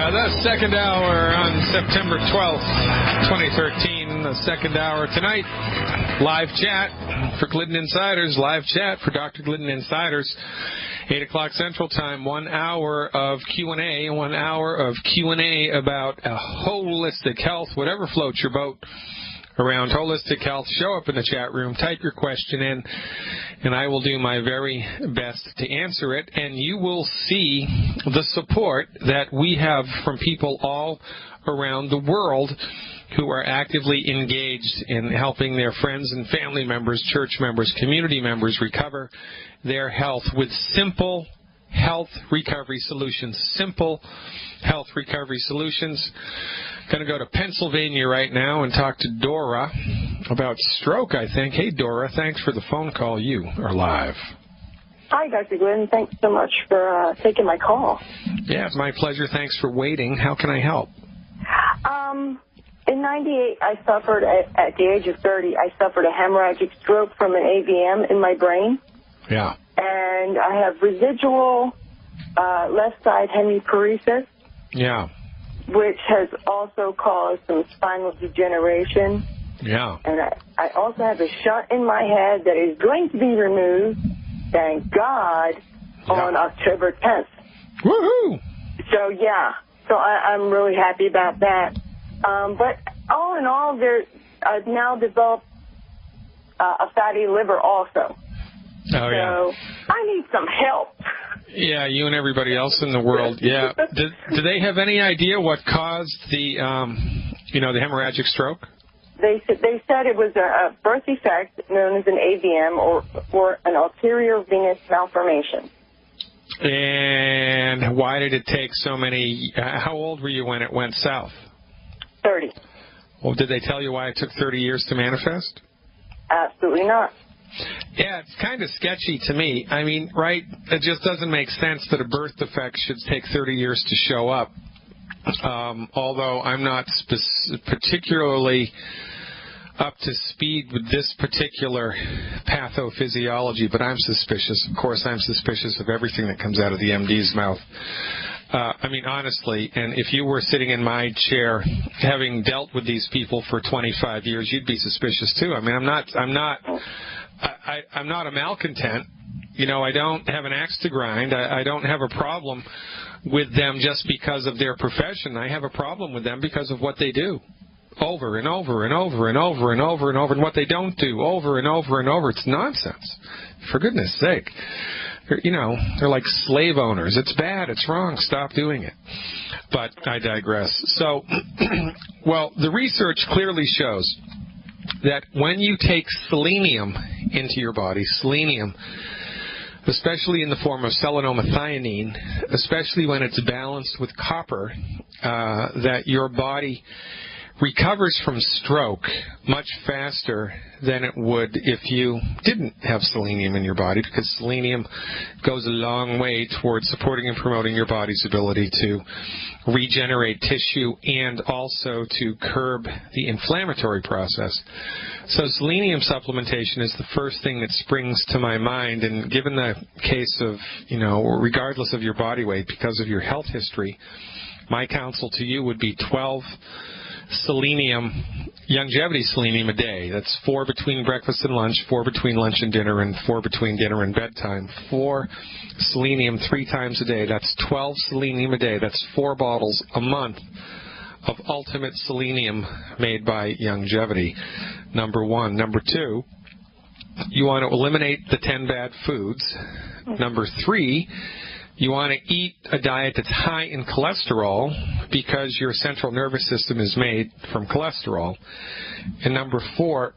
The second hour on September 12th, 2013. The second hour tonight. Live chat for Glidden Insiders. Live chat for Dr. Glidden Insiders. 8 o'clock Central Time. 1 hour of Q&A. 1 hour of Q&A about holistic health. Whatever floats your boat around holistic health. Show up in the chat room. Type your question in, and I will do my very best to answer it. And you will see the support that we have from people all around the world who are actively engaged in helping their friends and family members, church members, community members recover their health with simple health recovery solutions. Simple health recovery solutions. Going to go to Pennsylvania right now and talk to Dora about stroke, I think. Hey, Dora, thanks for the phone call. You are live. Hi, Dr. Glidden. Thanks so much for taking my call. Yeah, it's my pleasure. Thanks for waiting. How can I help? In 98, I suffered, at the age of 30, I suffered a hemorrhagic stroke from an AVM in my brain. Yeah. And I have residual left side hemiparesis. Yeah. Which has also caused some spinal degeneration. Yeah. And I also have a shunt in my head that is going to be removed, thank God, on October 10th. Woohoo! So, yeah. So I'm really happy about that. But all in all, I've now developed a fatty liver also. Oh, yeah. So I need some help. Yeah, you and everybody else in the world. Yeah. Do they have any idea what caused the, the hemorrhagic stroke? They said it was a birth defect known as an AVM or an arterial venous malformation. And why did it take so many? How old were you when it went south? 30. Well, did they tell you why it took 30 years to manifest? Absolutely not. Yeah, it's kind of sketchy to me. I mean, right, it just doesn't make sense that a birth defect should take 30 years to show up. Although I'm not particularly up to speed with this particular pathophysiology, but I'm suspicious. Of course, I'm suspicious of everything that comes out of the MD's mouth. I mean, honestly, and if you were sitting in my chair having dealt with these people for 25 years, you'd be suspicious too. I mean, I'm not a malcontent. You know, I don't have an axe to grind. I don't have a problem with them just because of their profession. I have a problem with them because of what they do. Over and over and over and over and over and over, and what they don't do over and over and over. It's nonsense. For goodness sake. They're like slave owners. It's bad. It's wrong. Stop doing it. But I digress. So, well, the research clearly shows that when you take selenium into your body, selenium, especially in the form of selenomethionine, especially when it's balanced with copper, that your body recovers from stroke much faster than it would if you didn't have selenium in your body, because selenium goes a long way towards supporting and promoting your body's ability to regenerate tissue and also to curb the inflammatory process. So selenium supplementation is the first thing that springs to my mind, and given the case of, regardless of your body weight, because of your health history, my counsel to you would be 12 longevity selenium a day. That's 4 between breakfast and lunch, 4 between lunch and dinner, and 4 between dinner and bedtime. 4 selenium 3 times a day. That's 12 selenium a day. That's 4 bottles a month of ultimate selenium made by Longevity. Number 1. Number 2, you want to eliminate the 10 bad foods. Number 3, you want to eat a diet that's high in cholesterol because your central nervous system is made from cholesterol. And number 4,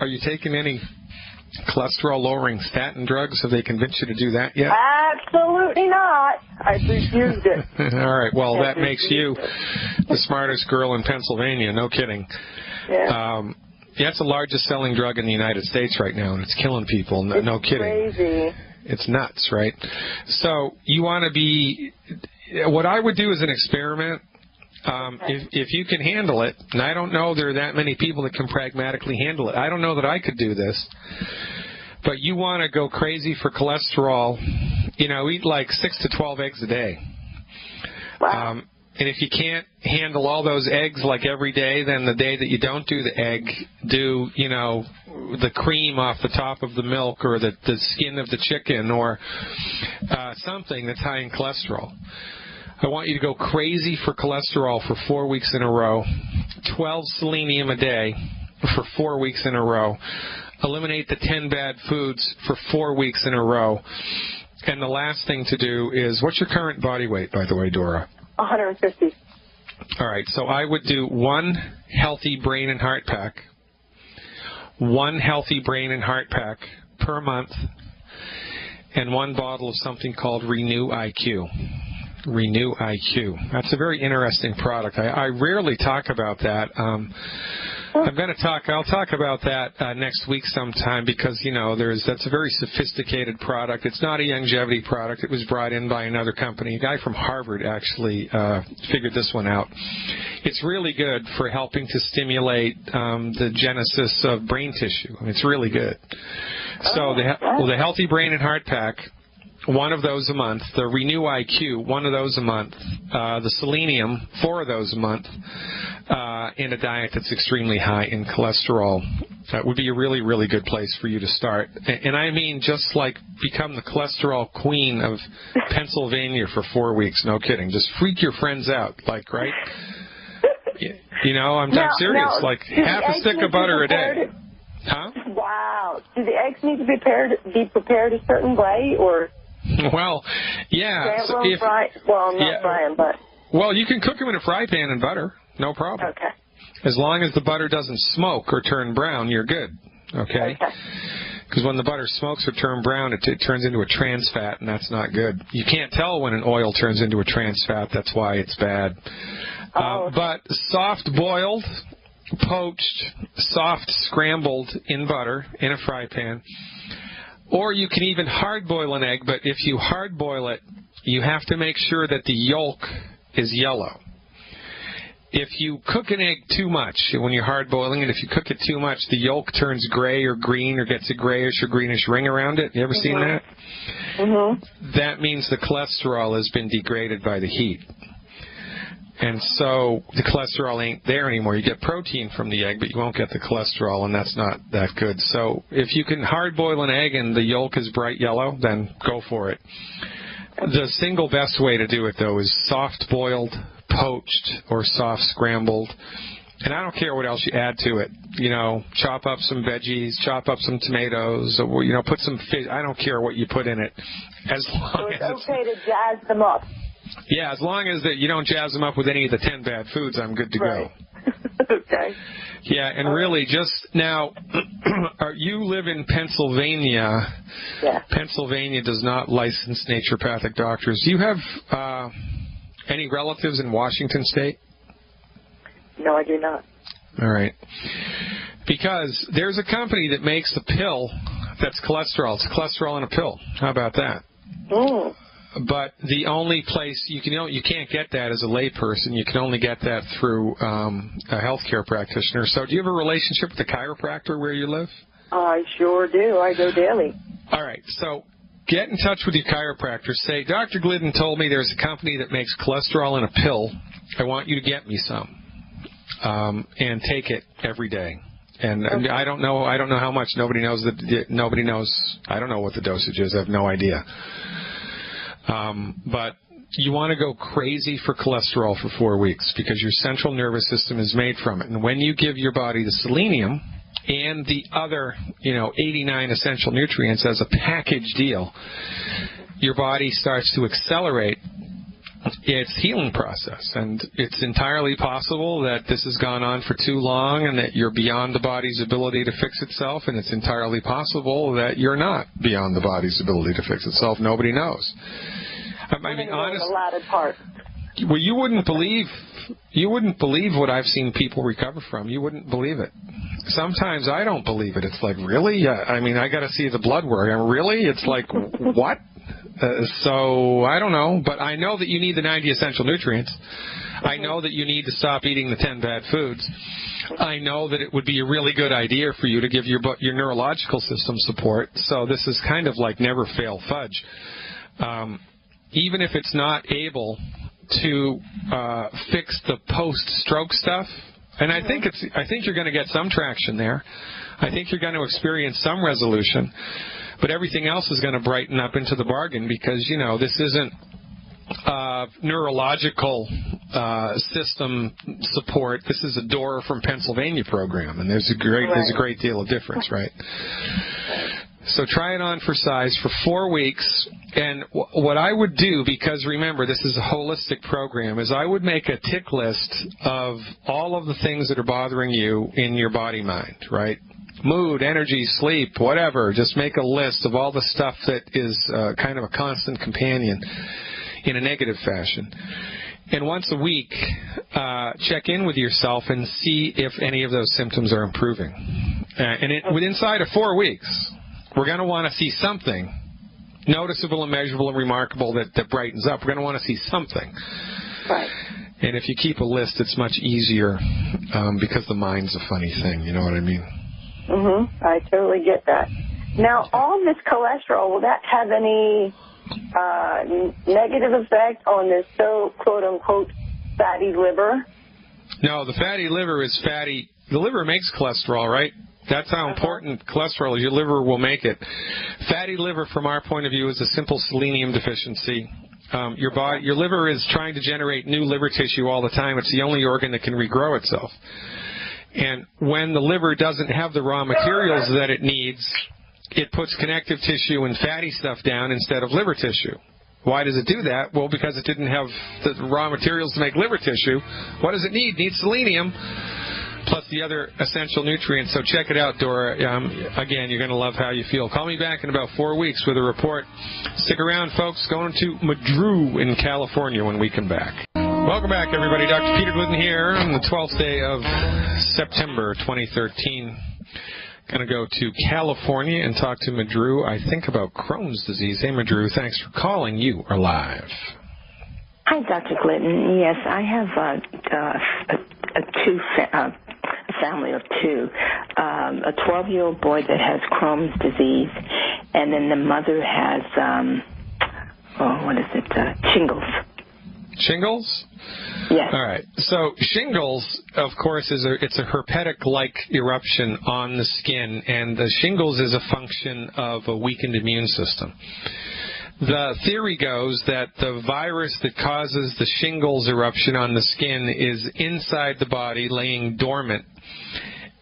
are you taking any cholesterol-lowering statin drugs? Have they convinced you to do that yet? Absolutely not. I refused it. All right. Well, that makes you the smartest girl in Pennsylvania. No kidding. Yeah. It's the largest selling drug in the United States right now, and it's killing people. No kidding. Crazy. It's nuts, right? So you want to be, what I would do as an experiment, if you can handle it, and I don't know there are that many people that can pragmatically handle it. I don't know that I could do this, but you want to go crazy for cholesterol, eat like 6 to 12 eggs a day. Wow. And if you can't handle all those eggs like every day, then the day that you don't do the egg, do, you know, the cream off the top of the milk or the skin of the chicken or something that's high in cholesterol. I want you to go crazy for cholesterol for 4 weeks in a row, 12 selenium a day for 4 weeks in a row. Eliminate the 10 bad foods for 4 weeks in a row. And the last thing to do is, what's your current body weight, by the way, Dora? 150. All right, so I would do 1 healthy brain and heart pack, 1 healthy brain and heart pack per month, and 1 bottle of something called Renew IQ. Renew IQ. That's a very interesting product. I rarely talk about that. I'll talk about that next week sometime because, you know, that's a very sophisticated product. It's not a longevity product. It was brought in by another company. A guy from Harvard actually figured this one out. It's really good for helping to stimulate the genesis of brain tissue. It's really good. So the Healthy Brain and Heart Pack, 1 of those a month. The Renew IQ, 1 of those a month. The Selenium, 4 of those a month. In a diet that's extremely high in cholesterol. That would be a really, really good place for you to start. And I mean just like become the cholesterol queen of Pennsylvania for 4 weeks. No kidding. Just freak your friends out, like, right? You know, I'm serious. Now, like half a stick of butter a day. Huh? Wow. Do the eggs need to be prepared a certain way, or? Well, yeah. So fry them, but. Well, you can cook them in a fry pan in butter. No problem. Okay. As long as the butter doesn't smoke or turn brown, you're good. Okay? Because when the butter smokes or turns brown, it turns into a trans fat, and that's not good. You can't tell when an oil turns into a trans fat. That's why it's bad. But soft boiled, poached, soft scrambled in butter in a fry pan. Or you can even hard boil an egg, but if you hard boil it, you have to make sure that the yolk is yellow. If you cook an egg too much, when you're hard boiling it, if you cook it too much, the yolk turns gray or green or gets a grayish or greenish ring around it. You ever seen that? Mm-hmm. That means the cholesterol has been degraded by the heat. And so the cholesterol ain't there anymore. You get protein from the egg, but you won't get the cholesterol, and that's not that good. So if you can hard boil an egg and the yolk is bright yellow, then go for it. The single best way to do it, though, is soft boiled, poached, or soft scrambled. And I don't care what else you add to it. You know, chop up some veggies, chop up some tomatoes, or, you know, put some fish. I don't care what you put in it. As long as it's okay to jazz them up. Yeah, as long as that you don't jazz them up with any of the 10 bad foods, I'm good to go. Okay. Yeah, and really just now, you live in Pennsylvania. Yeah. Pennsylvania does not license naturopathic doctors. Do you have any relatives in Washington State? No, I do not. All right. Because there's a company that makes a pill that's cholesterol. It's cholesterol in a pill. How about that? Mm. But the only place you can't get that as a layperson. You can only get that through a healthcare practitioner. So do you have a relationship with a chiropractor where you live? I sure do. I go daily. All right. So get in touch with your chiropractor. Say, Dr. Glidden told me there's a company that makes cholesterol in a pill. I want you to get me some and take it every day. And okay. I don't know how much. Nobody knows. I don't know what the dosage is. I have no idea. But you want to go crazy for cholesterol for 4 weeks because your central nervous system is made from it. And when you give your body the selenium and the other, 89 essential nutrients as a package deal, your body starts to accelerate its healing process. And it's entirely possible that this has gone on for too long and that you're beyond the body's ability to fix itself. And it's entirely possible that you're not beyond the body's ability to fix itself. Nobody knows. I mean, honestly, the latter part. Well, you wouldn't believe what I've seen people recover from. You wouldn't believe it. Sometimes I don't believe it. It's like, really? I mean, I got to see the blood work. Really? It's like, what? So I don't know, but I know that you need the 90 essential nutrients. I know that you need to stop eating the 10 bad foods. I know that it would be a really good idea for you to give your neurological system support. So this is kind of like never fail fudge. Even if it's not able to fix the post-stroke stuff. And I think you're going to get some traction there. I think you're going to experience some resolution. But everything else is going to brighten up into the bargain because, you know, this isn't neurological system support. This is a Dora from Pennsylvania program, and there's a great deal of difference, right? So try it on for size for 4 weeks, and what I would do, because remember this is a holistic program, is I would make a tick list of all of the things that are bothering you in your body-mind, right? Mood, energy, sleep, whatever. Just make a list of all the stuff that is kind of a constant companion in a negative fashion. And once a week, check in with yourself and see if any of those symptoms are improving. Inside of 4 weeks, we're going to want to see something noticeable and measurable and remarkable that brightens up. We're going to want to see something. Right. And if you keep a list, it's much easier because the mind's a funny thing. You know what I mean? Mm-hmm. I totally get that. Now, all this cholesterol, will that have any negative effect on this quote-unquote fatty liver? No, the fatty liver is fatty. The liver makes cholesterol, right? That's how important cholesterol is. Your liver will make it. Fatty liver, from our point of view, is a simple selenium deficiency. Your liver is trying to generate new liver tissue all the time. It's the only organ that can regrow itself. And when the liver doesn't have the raw materials that it needs, it puts connective tissue and fatty stuff down instead of liver tissue. Why does it do that? Well, because it didn't have the raw materials to make liver tissue. What does it need? It needs selenium, plus the other essential nutrients. So check it out, Dora. Again, you're going to love how you feel. Call me back in about 4 weeks with a report. Stick around, folks. Going to Madru in California when we come back. Welcome back, everybody. Dr. Peter Glidden here on the 12th day of September 2013. Going to go to California and talk to Madru, I think, about Crohn's disease. Hey, Madru, thanks for calling. You are live. Hi, Dr. Glidden. Yes, I have a family of two. A 12-year-old boy that has Crohn's disease, and then the mother has, shingles. Shingles? Yes. All right. So shingles, of course, it's a herpetic-like eruption on the skin, and the shingles is a function of a weakened immune system. The theory goes that the virus that causes the shingles eruption on the skin is inside the body, laying dormant,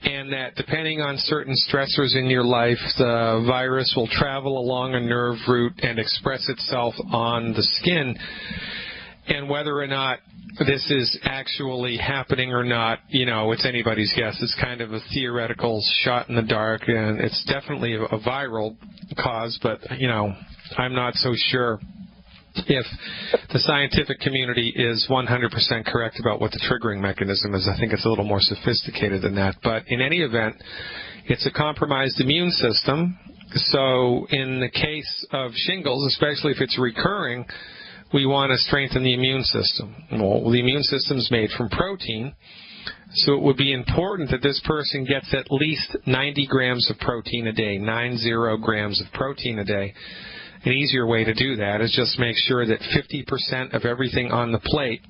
and that depending on certain stressors in your life, the virus will travel along a nerve route and express itself on the skin. And whether or not this is actually happening or not, you know, it's anybody's guess. It's kind of a theoretical shot in the dark, and it's definitely a viral cause, but, you know, I'm not so sure if the scientific community is 100% correct about what the triggering mechanism is. I think it's a little more sophisticated than that. But in any event, it's a compromised immune system. So in the case of shingles, especially if it's recurring, we want to strengthen the immune system. Well, the immune system is made from protein, so it would be important that this person gets at least 90 grams of protein a day, 90 grams of protein a day. An easier way to do that is just make sure that 50% of everything on the plate,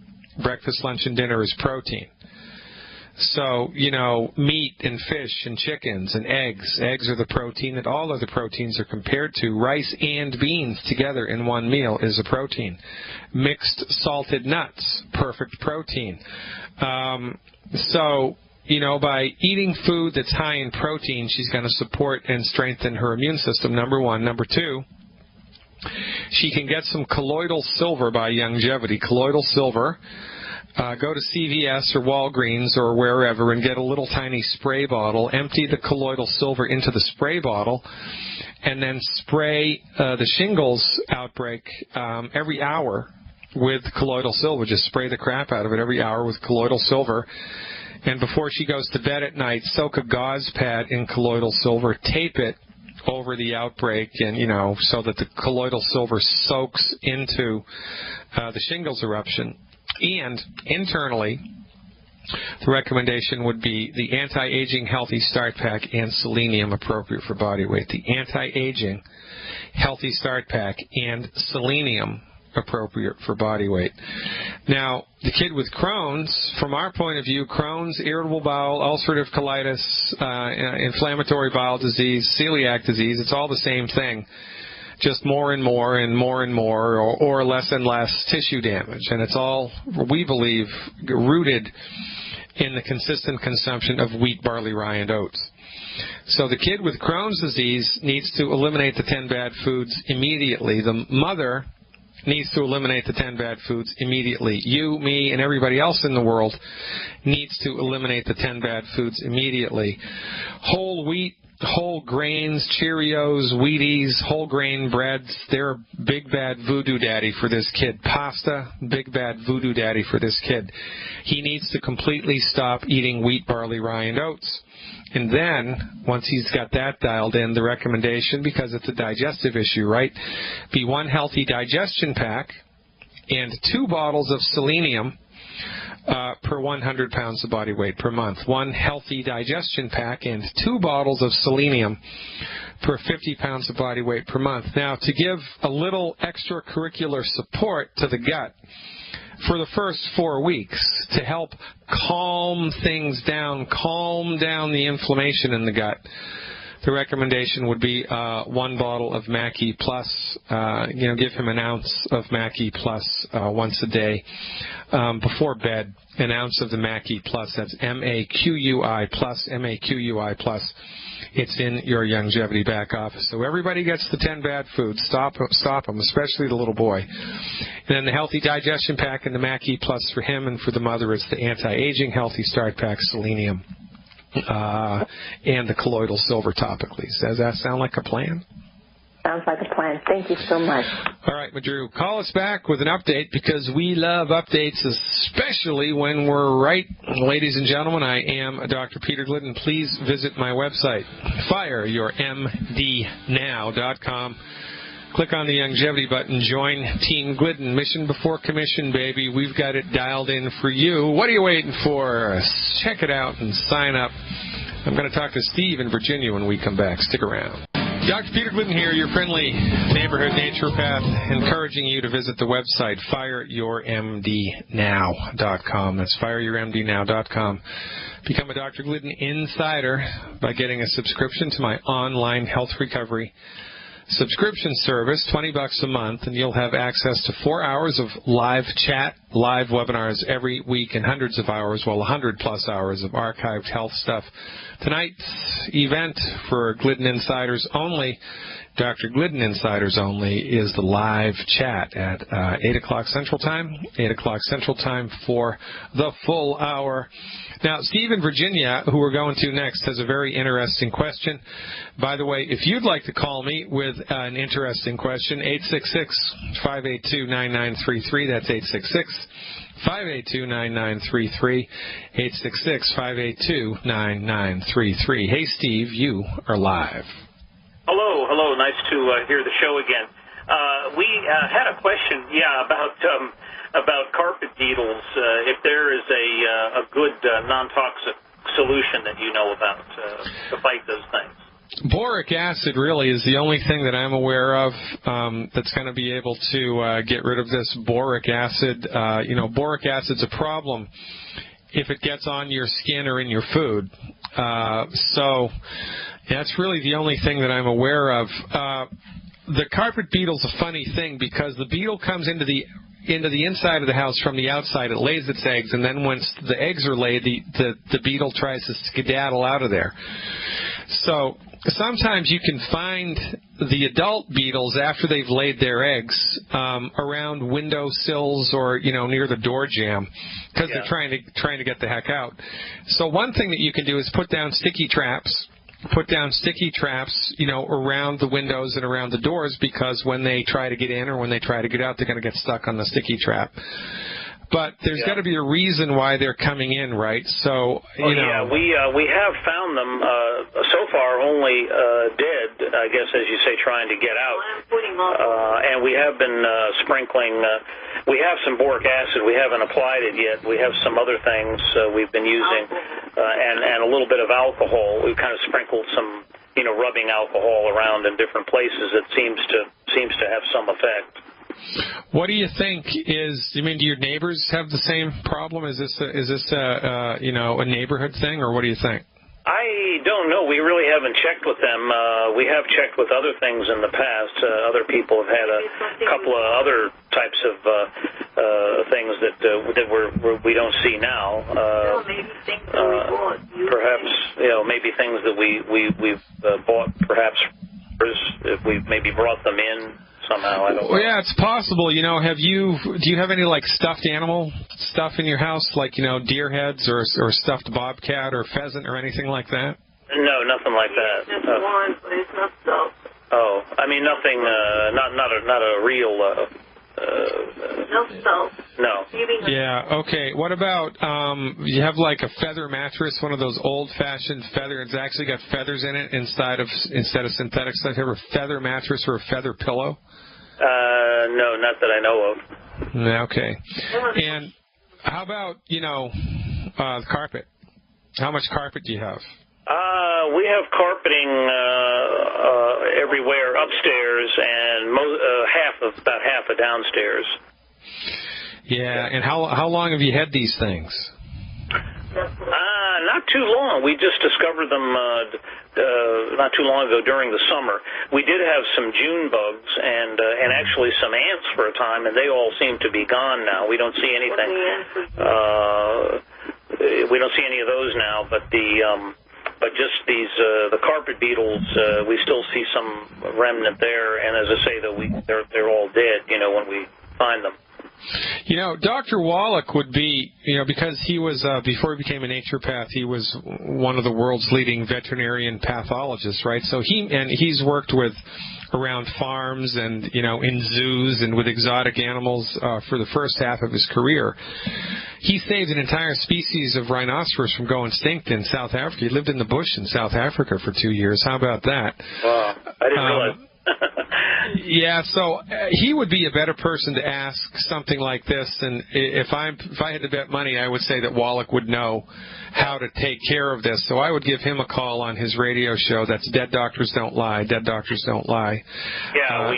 breakfast, lunch, and dinner, is protein. So, you know, meat and fish and chickens and eggs. Eggs are the protein that all other proteins are compared to. Rice and beans together in one meal is a protein. Mixed salted nuts, perfect protein. So, you know, by eating food that's high in protein, she's going to support and strengthen her immune system, number one. Number two, she can get some colloidal silver by Youngevity. Colloidal silver. Go to CVS or Walgreens or wherever and get a little tiny spray bottle. Empty the colloidal silver into the spray bottle, and then spray the shingles outbreak every hour with colloidal silver. Just spray the crap out of it every hour with colloidal silver. And before she goes to bed at night, soak a gauze pad in colloidal silver, tape it over the outbreak, and, you know, so that the colloidal silver soaks into the shingles eruption. And internally, the recommendation would be the Anti-Aging Healthy Start Pack and Selenium, appropriate for body weight. The Anti-Aging Healthy Start Pack and Selenium appropriate for body weight. Now, the kid with Crohn's, from our point of view, Crohn's, irritable bowel, ulcerative colitis, inflammatory bowel disease, celiac disease, it's all the same thing. Just more and more and more and more, or less and less tissue damage. And it's all, we believe, rooted in the consistent consumption of wheat, barley, rye, and oats. So the kid with Crohn's disease needs to eliminate the 10 bad foods immediately. The mother needs to eliminate the 10 bad foods immediately. You, me, and everybody else in the world needs to eliminate the 10 bad foods immediately. Whole wheat, whole grains, Cheerios, Wheaties, whole grain breads, they're big bad voodoo daddy for this kid. Pasta, big bad voodoo daddy for this kid. He needs to completely stop eating wheat, barley, rye, and oats. And then, once he's got that dialed in, the recommendation, because it's a digestive issue, right, be 1 healthy digestion pack and 2 bottles of selenium per 100 pounds of body weight per month. 1 healthy digestion pack and 2 bottles of selenium per 50 pounds of body weight per month. Now, to give a little extracurricular support to the gut for the first 4 weeks to help calm things down, calm down the inflammation in the gut, the recommendation would be 1 bottle of Mackey Plus. Give him an ounce of Mackey Plus once a day before bed. An ounce of the Mackey Plus. That's MAQUI Plus. MAQUI Plus. It's in your longevity back office. So everybody gets the 10 bad foods. Stop them, especially the little boy. And then the healthy digestion pack and the Mackey Plus for him, and for the mother, it's the anti-aging healthy start pack, selenium, and the colloidal silver topically. Does that sound like a plan? Sounds like a plan. Thank you so much. All right, Madru, call us back with an update, because we love updates, especially when we're right. Ladies and gentlemen, I am Dr. Peter Glidden. Please visit my website, fireyourmdnow.com. Click on the longevity button. Join Team Glidden. Mission before commission, baby. We've got it dialed in for you. What are you waiting for? Check it out and sign up. I'm going to talk to Steve in Virginia when we come back. Stick around. Dr. Peter Glidden here, your friendly neighborhood naturopath, encouraging you to visit the website, fireyourmdnow.com. That's fireyourmdnow.com. Become a Dr. Glidden insider by getting a subscription to my online health recovery subscription service, $20 a month, and you'll have access to 4 hours of live chat, live webinars every week, and hundreds of hours, 100-plus hours of archived health stuff. Tonight's event for Glidden Insiders only, Dr. Glidden Insiders only, is the live chat at 8 o'clock Central Time, 8 o'clock Central Time for the full hour. Now, Steve in Virginia, who we're going to next, has a very interesting question. By the way, if you'd like to call me with an interesting question, 866-582-9933. That's 866-582-9933. 866-582-9933. Hey, Steve, you are live. Hello. Nice to hear the show again. We had a question, about carpet beetles. If there is a good non-toxic solution that you know about to fight those things. Boric acid really is the only thing that I'm aware of that's going to be able to get rid of this boric acid. Boric acid's a problem if it gets on your skin or in your food. So that's really the only thing that I'm aware of. The carpet beetle's a funny thing, because the beetle comes into the inside of the house from the outside. It lays its eggs, and then once the eggs are laid, the beetle tries to skedaddle out of there. So sometimes you can find the adult beetles after they've laid their eggs around window sills or near the door jamb, because they're trying to get the heck out. So one thing that you can do is put down sticky traps. Around the windows and around the doors, because when they try to get in or when they try to get out, they're going to get stuck on the sticky trap. But there's got to be a reason why they're coming in, right? So, we have found them so far only dead, I guess, as you say, trying to get out. And we have been sprinkling. We have some boric acid. We haven't applied it yet. We have some other things we've been using, and a little bit of alcohol. We've kind of sprinkled some, rubbing alcohol around in different places. It seems to have some effect. What do you think is? I mean, do your neighbors have the same problem? Is this a neighborhood thing, or what do you think? I don't know. We really haven't checked with them. We have checked with other things in the past. Other people have had a couple of other types of things that we don't see now. Perhaps maybe things that we've bought. Perhaps if we maybe brought them in somehow. I don't know. Well, yeah, it's possible. Do you have any like stuffed animal stuff in your house, like deer heads or stuffed bobcat or pheasant or anything like that? No, nothing like that. Just one, but it's not stuffed. Oh, I mean nothing. Not a real. No stuff. No. Yeah. Okay. What about you have like a feather mattress, one of those old-fashioned feather? It's actually got feathers in it instead of synthetic stuff. You have a feather mattress or a feather pillow? No, not that I know of. Okay. And how about carpet? How much carpet do you have? We have carpeting everywhere upstairs, and about half of downstairs. Yeah, and how long have you had these things? Not too long. We just discovered them not too long ago during the summer. We did have some June bugs and actually some ants for a time, and they all seem to be gone now. We don't see anything. We don't see any of those now, but just these the carpet beetles, we still see some remnant there, and as I say, they're all dead. When we find them. Dr. Wallach would be, because he was, before he became a naturopath, he was one of the world's leading veterinarian pathologists, right? So he's worked around farms and, in zoos and with exotic animals for the first half of his career. He saved an entire species of rhinoceros from going extinct in South Africa. He lived in the bush in South Africa for 2 years. How about that? Wow, I didn't realize. Yeah, so he would be a better person to ask something like this, and if I had to bet money, I would say that Wallach would know how to take care of this. So I would give him a call on his radio show. That's Dead Doctors Don't Lie. Dead Doctors Don't Lie. Yeah,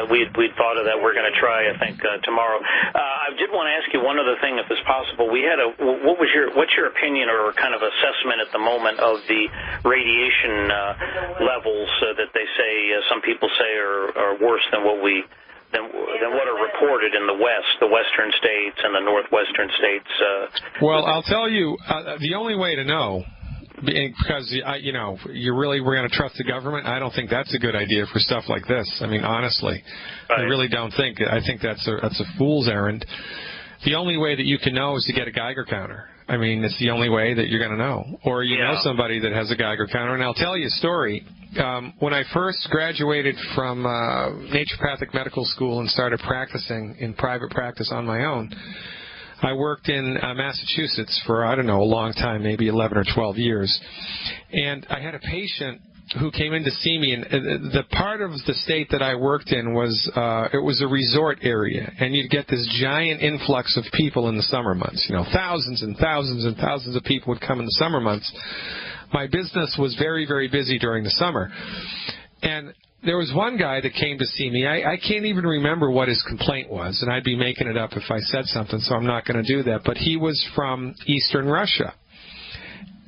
we'd thought of that. We're going to try, I think, tomorrow. I did want to ask you one other thing, if it's possible. What's your opinion or kind of assessment at the moment of the radiation levels that they say some people say are worse than what are reported in the western states and the northwestern states? Well, I'll tell you, the only way to know, because we're going to trust the government. I don't think that's a good idea for stuff like this. I mean, honestly, right. I really don't think. I think that's a fool's errand. The only way that you can know is to get a Geiger counter. I mean, it's the only way that you're going to know. Or you know somebody that has a Geiger counter. And I'll tell you a story. When I first graduated from naturopathic medical school and started practicing in private practice on my own, I worked in Massachusetts for, a long time, maybe 11 or 12 years. And I had a patient who came in to see me, and the part of the state that I worked in was it was a resort area, and you'd get this giant influx of people in the summer months. Thousands and thousands and thousands of people would come in the summer months. My business was very, very busy during the summer. And there was one guy that came to see me. I can't even remember what his complaint was, and I'd be making it up if I said something, so I'm not going to do that. But he was from Eastern Russia.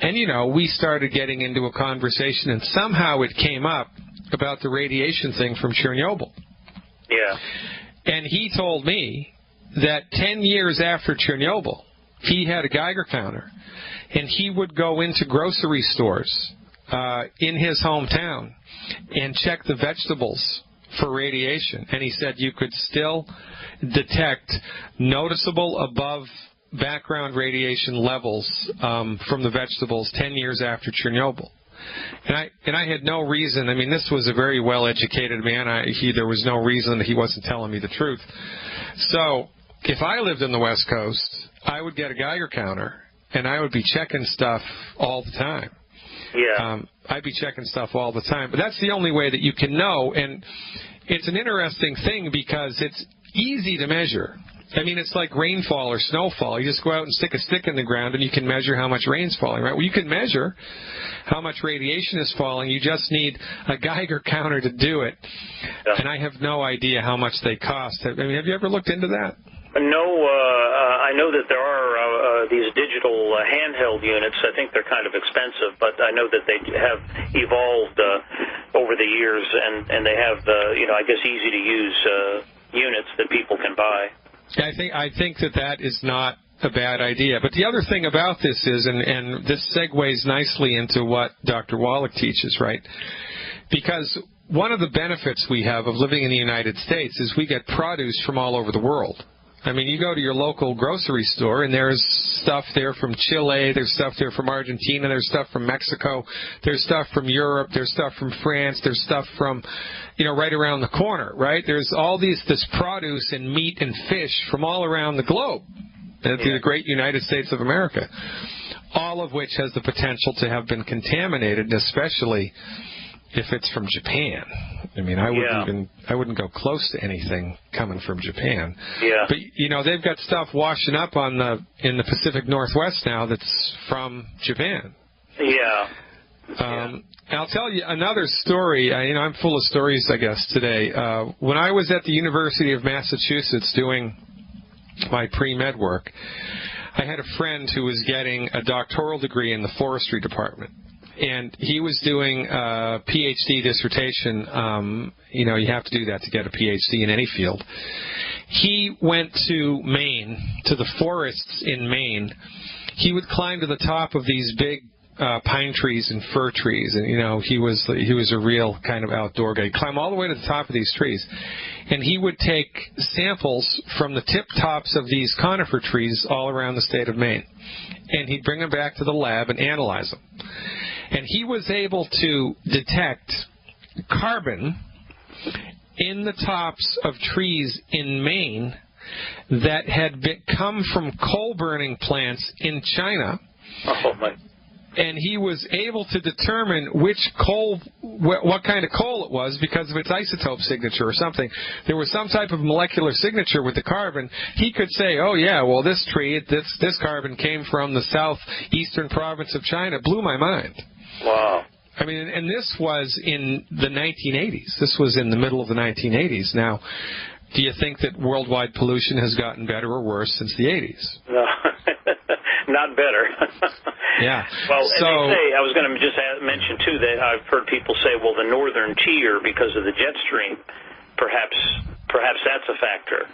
And, we started getting into a conversation, and somehow it came up about the radiation thing from Chernobyl. Yeah. And he told me that 10 years after Chernobyl, he had a Geiger counter, and he would go into grocery stores in his hometown and check the vegetables for radiation. And he said you could still detect noticeable above background radiation levels from the vegetables 10 years after Chernobyl. And I had no reason. I mean, this was a very well-educated man. There was no reason that he wasn't telling me the truth. So if I lived in the West Coast, I would get a Geiger counter, and I would be checking stuff all the time. Yeah. I'd be checking stuff all the time. But that's the only way that you can know. And it's an interesting thing because it's easy to measure. I mean, it's like rainfall or snowfall. You just go out and stick a stick in the ground, and you can measure how much rain's falling, right? Well, you can measure how much radiation is falling. You just need a Geiger counter to do it. Yeah. And I have no idea how much they cost. I mean, have you ever looked into that? No, I know that there are these digital handheld units. I think they're kind of expensive, but I know that they have evolved over the years, and they have, I guess, easy-to-use units that people can buy. I think that is not a bad idea. But the other thing about this is, and this segues nicely into what Dr. Wallach teaches, right? Because one of the benefits we have of living in the United States is we get produce from all over the world. I mean, you go to your local grocery store, and there's stuff there from Chile, there's stuff there from Argentina, there's stuff from Mexico, there's stuff from Europe, there's stuff from France, there's stuff from, right around the corner, right? There's all this produce and meat and fish from all around the globe, the great United States of America, all of which has the potential to have been contaminated, especially if it's from Japan. I mean, I wouldn't go close to anything coming from Japan. Yeah. But they've got stuff washing up in the Pacific Northwest now that's from Japan. Yeah. I'll tell you another story. I'm full of stories, I guess, today. When I was at the University of Massachusetts doing my pre-med work, I had a friend who was getting a doctoral degree in the forestry department. And he was doing a PhD dissertation. You have to do that to get a PhD in any field. He went to Maine, to the forests in Maine. He would climb to the top of these big pine trees and fir trees, and he was a real kind of outdoor guy. He'd climb all the way to the top of these trees, and he would take samples from the tip tops of these conifer trees all around the state of Maine, and he'd bring them back to the lab and analyze them. And he was able to detect carbon in the tops of trees in Maine that had come from coal-burning plants in China. Oh, my. And he was able to determine which coal, what kind of coal it was because of its isotope signature or something. There was some type of molecular signature with the carbon. He could say, oh, yeah, well, this tree, this carbon came from the southeastern province of China. It blew my mind. Wow. I mean, and this was in the 1980s. This was in the middle of the 1980s. Now, do you think that worldwide pollution has gotten better or worse since the 80s? No, not better. Yeah. Well, and they say, I was going to just mention, too, that I've heard people say, well, the northern tier, because of the jet stream, perhaps that's a factor,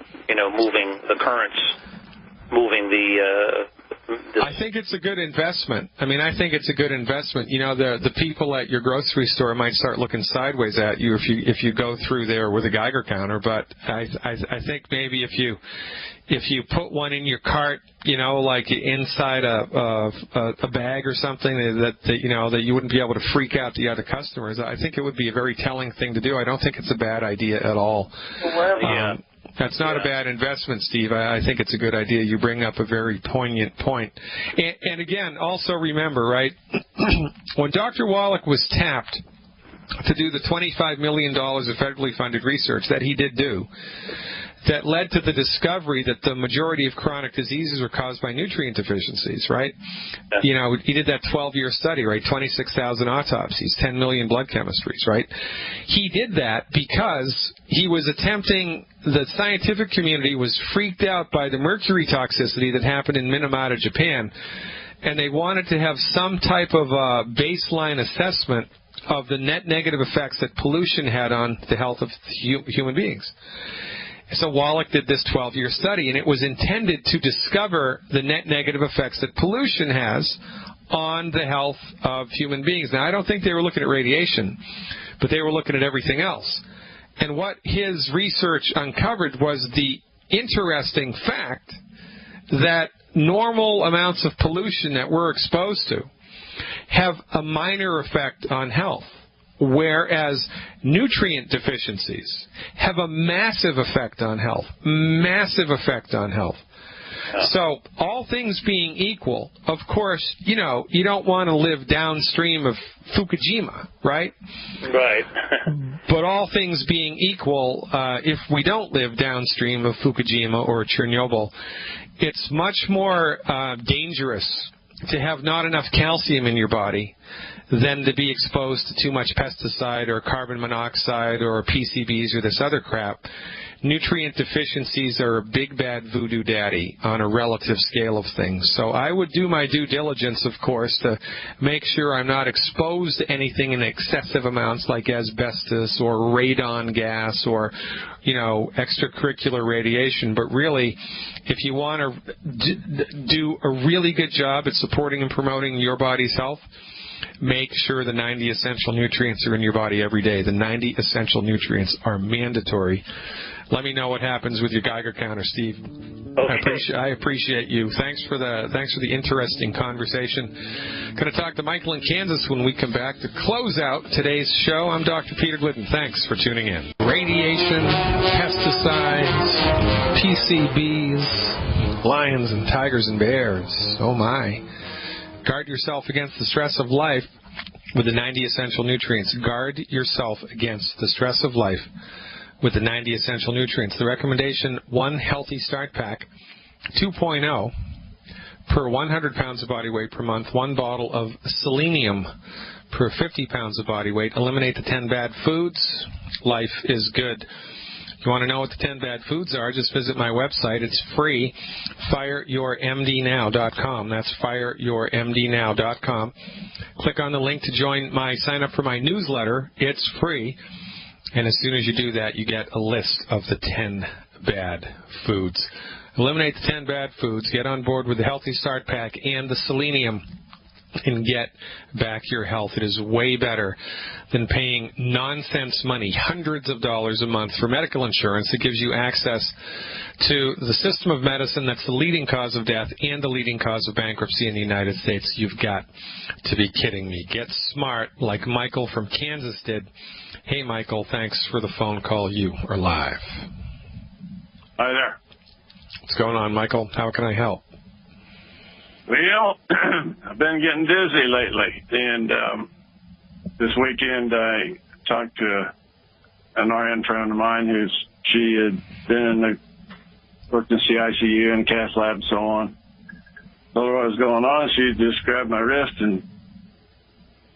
moving the currents, moving the I think it's a good investment. I mean, I think it's a good investment. The people at your grocery store might start looking sideways at you if you go through there with a Geiger counter. But I think maybe if you put one in your cart, like inside a bag or something that you wouldn't be able to freak out the other customers. I think it would be a very telling thing to do. I don't think it's a bad idea at all. That's not a bad investment, Steve. I think it's a good idea. You bring up a very poignant point. And again, also remember, right, when Dr. Wallach was tapped to do the $25 million of federally funded research that he did do, that led to the discovery that the majority of chronic diseases are caused by nutrient deficiencies, right? He did that 12-year study, right? 26,000 autopsies, 10 million blood chemistries, right? He did that because he was the scientific community was freaked out by the mercury toxicity that happened in Minamata, Japan, and they wanted to have some type of baseline assessment of the net negative effects that pollution had on the health of human beings. So Wallach did this 12-year study, and it was intended to discover the net negative effects that pollution has on the health of human beings. Now, I don't think they were looking at radiation, but they were looking at everything else. And what his research uncovered was the interesting fact that normal amounts of pollution that we're exposed to have a minor effect on health, whereas nutrient deficiencies have a massive effect on health. Massive effect on health. So all things being equal, of course, you don't want to live downstream of Fukushima, right? Right. But all things being equal, if we don't live downstream of Fukushima or Chernobyl, it's much more dangerous to have not enough calcium in your body than to be exposed to too much pesticide or carbon monoxide or PCBs or this other crap. Nutrient deficiencies are a big bad voodoo daddy on a relative scale of things. So I would do my due diligence, of course, to make sure I'm not exposed to anything in excessive amounts like asbestos or radon gas or, extracurricular radiation. But really, if you want to do a really good job at supporting and promoting your body's health, make sure the 90 essential nutrients are in your body every day. The 90 essential nutrients are mandatory. Let me know what happens with your Geiger counter, Steve. Okay. I appreciate you. Thanks for the interesting conversation. Going to talk to Michael in Kansas when we come back to close out today's show. I'm Dr. Peter Glidden. Thanks for tuning in. Radiation, pesticides, PCBs, lions and tigers and bears. Oh my. Guard yourself against the stress of life with the 90 essential nutrients. Guard yourself against the stress of life with the 90 essential nutrients. The recommendation, 1 Healthy Start Pack 2.0 per 100 pounds of body weight per month, 1 bottle of selenium per 50 pounds of body weight. Eliminate the 10 bad foods. Life is good. If you want to know what the 10 bad foods are, just visit my website. It's free, fireyourmdnow.com. That's fireyourmdnow.com. Click on the link to sign up for my newsletter. It's free. And as soon as you do that, you get a list of the 10 bad foods. Eliminate the 10 bad foods. Get on board with the Healthy Start Pack and the selenium and get back your health. It is way better than paying nonsense money, hundreds of dollars a month for medical insurance that gives you access to the system of medicine that's the leading cause of death and the leading cause of bankruptcy in the United States. You've got to be kidding me. Get smart like Michael from Kansas did. Hey, Michael, thanks for the phone call. You are live. Hi there. What's going on, Michael? How can I help? Well, I've been getting dizzy lately, and this weekend I talked to an RN friend of mine she had worked in CICU and cath lab and so on. Told her what was going on. She just grabbed my wrist and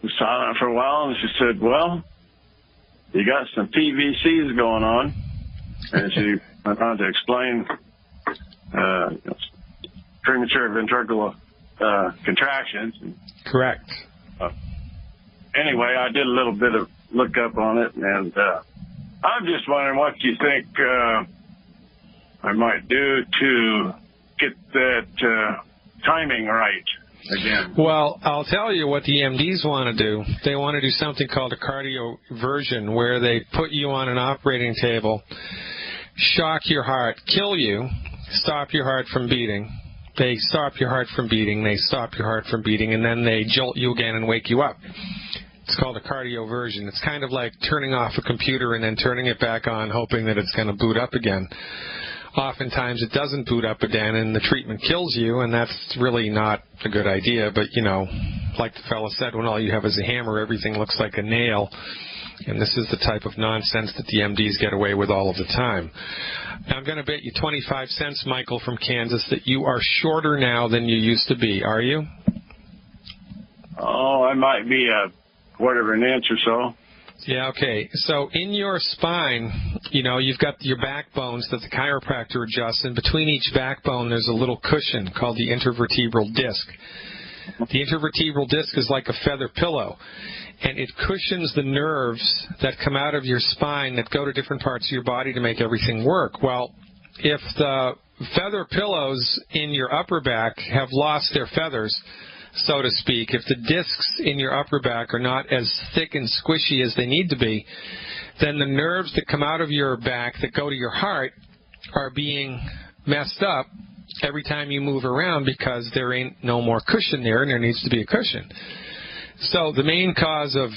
was silent for a while, and she said, "Well, you got some PVCs going on," and she went on to explain premature ventricular contractions. Correct. Anyway, I did a little bit of look up on it, and I'm just wondering what you think I might do to get that timing right again. Well, I'll tell you what the MDs want to do. They want to do something called a cardioversion, where they put you on an operating table, shock your heart, kill you, stop your heart from beating. They stop your heart from beating, they stop your heart from beating, and then they jolt you again and wake you up. It's called a cardioversion. It's kind of like turning off a computer and then turning it back on, hoping that it's going to boot up again. Oftentimes it doesn't boot up again, and the treatment kills you, and that's really not a good idea. But, like the fellow said, when all you have is a hammer, everything looks like a nail. And this is the type of nonsense that the MDs get away with all of the time. Now, I'm going to bet you 25 cents, Michael from Kansas, that you are shorter now than you used to be. Are you? Oh, I might be an inch or so. Yeah, okay. So in your spine, you've got your backbones that the chiropractor adjusts, and between each backbone there's a little cushion called the intervertebral disc. The intervertebral disc is like a feather pillow, and it cushions the nerves that come out of your spine that go to different parts of your body to make everything work. Well, if the feather pillows in your upper back have lost their feathers, so to speak, if the discs in your upper back are not as thick and squishy as they need to be, then the nerves that come out of your back that go to your heart are being messed up every time you move around because there ain't no more cushion there, and there needs to be a cushion. So the main cause of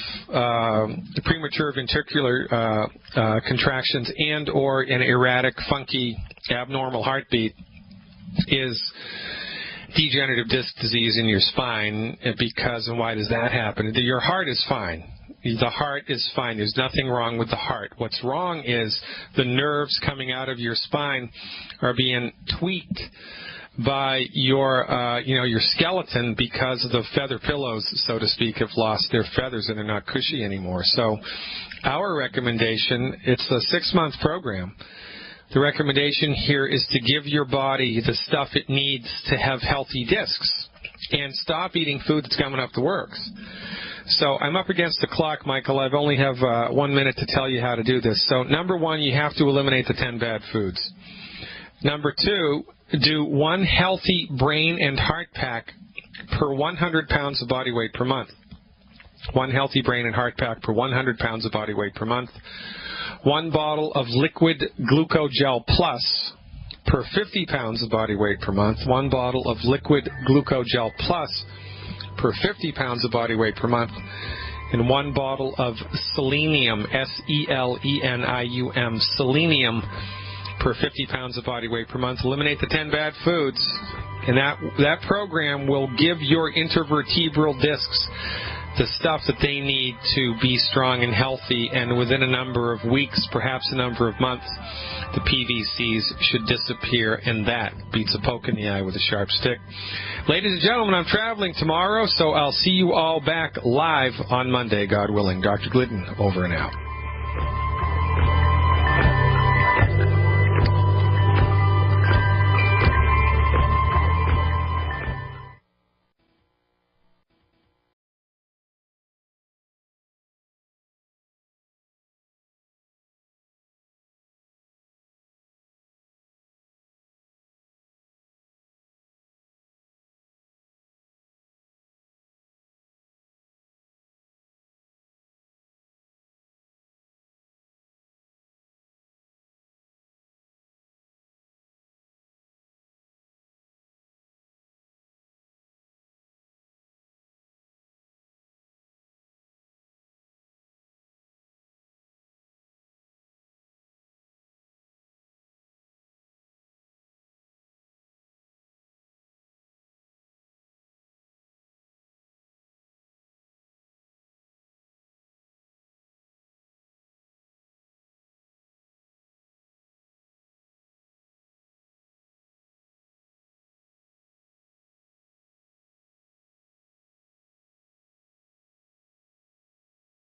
premature ventricular contractions and or an erratic, funky, abnormal heartbeat is degenerative disc disease in your spine. Because, and why does that happen? Your heart is fine. The heart is fine. There's nothing wrong with the heart. What's wrong is the nerves coming out of your spine are being tweaked by your your skeleton, because the feather pillows, so to speak, have lost their feathers and they're not cushy anymore. So our recommendation, it's a 6-month program. The recommendation here is to give your body the stuff it needs to have healthy discs and stop eating food that's coming up the works. So I'm up against the clock, Michael. I only have 1 minute to tell you how to do this. So number 1, you have to eliminate the 10 bad foods. Number 2, do 1 healthy brain and heart pack per 100 pounds of body weight per month. 1 healthy brain and heart pack per 100 pounds of body weight per month. 1 bottle of liquid glucogel plus per 50 pounds of body weight per month. 1 bottle of liquid glucogel plus per 50 pounds of body weight per month. And 1 bottle of selenium, selenium, selenium, per 50 pounds of body weight per month. Eliminate the 10 bad foods, and that program will give your intervertebral discs the stuff that they need to be strong and healthy, and within a number of weeks, perhaps a number of months, the PVCs should disappear, and that beats a poke in the eye with a sharp stick. Ladies and gentlemen, I'm traveling tomorrow, so I'll see you all back live on Monday, God willing. Dr. Glidden, over and out.